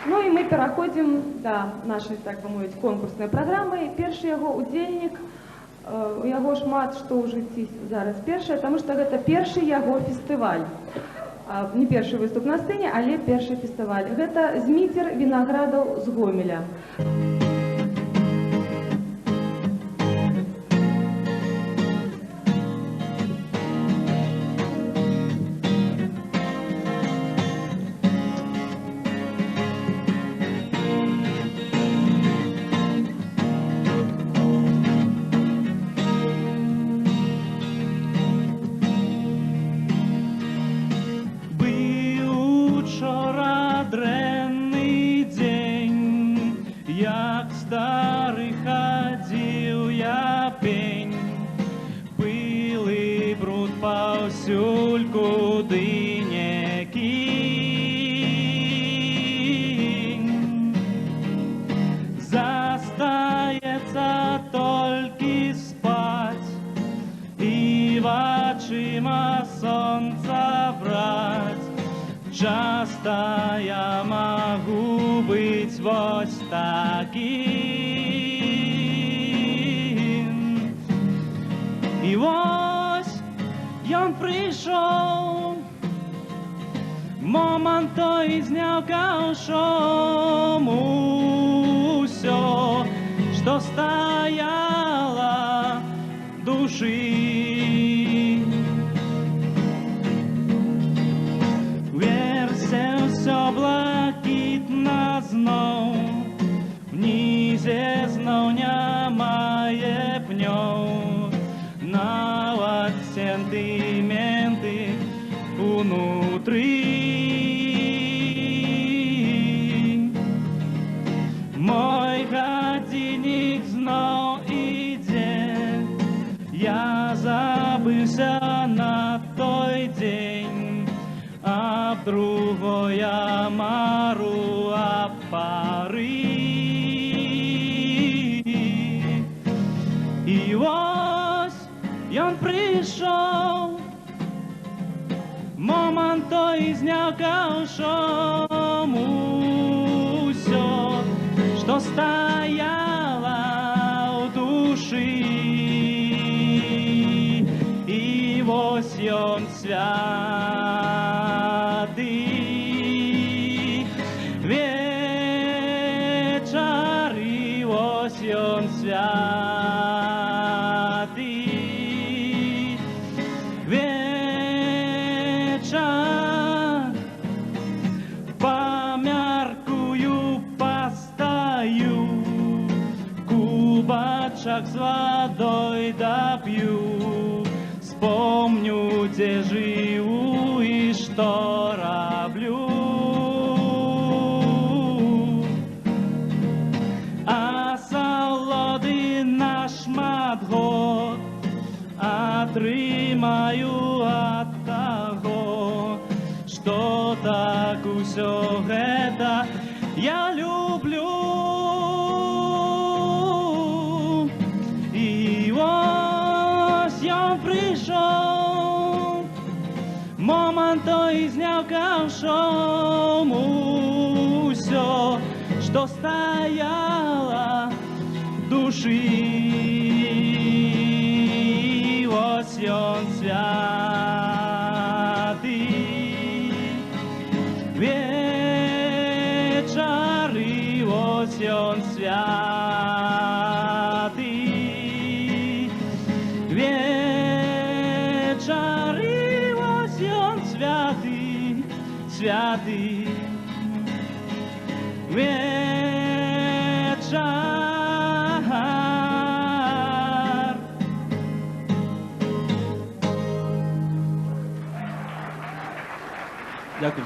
Ну і ми пераходзім да нашай, так бы мовіць, конкурснай праграмы. Першы яго удзельнік, у яго шмат што ў жыцці зараз першае, таму што гэта першы яго фестываль. Не першы выступ на сцэне, але першы фестываль. Гэта Зміцер Вінаградаў з Гомеля. Стары хадзіў я пень, пыл і бруд паўсюль, куды не кінь. Застаецца толькі спаць і вачыма сонца браць. Часта я магу быць вось такім. І вось ён прыйшоў, момант той зняў каўшом усё, што стаяла душы. Всё блакітна зноў, внізе зноў нямае пнёў, нават сентыменты унутры. Мой гадзіннік зноў ідзе, я забыўся на той дзень, аб другой я мару аб пары. І вось ён прыйшоў, момант той зняў каўшом усё, што стаяла ў душы. І вось ён святы вечар, і вось ён святы вечар. Памяркую, пастаю, кубачак з вадой дап'ю, помню, дзе жыву і што раблю. Асалоды на шмат год атрымаю ад таго, што так усё гэта я люблю. І вось ён прыйшоў, момант той зняў каўшом усё, што стаяла душы. Вось ён святы вечар, і вось ён святы вечар, і вось ён святы, святы вечар.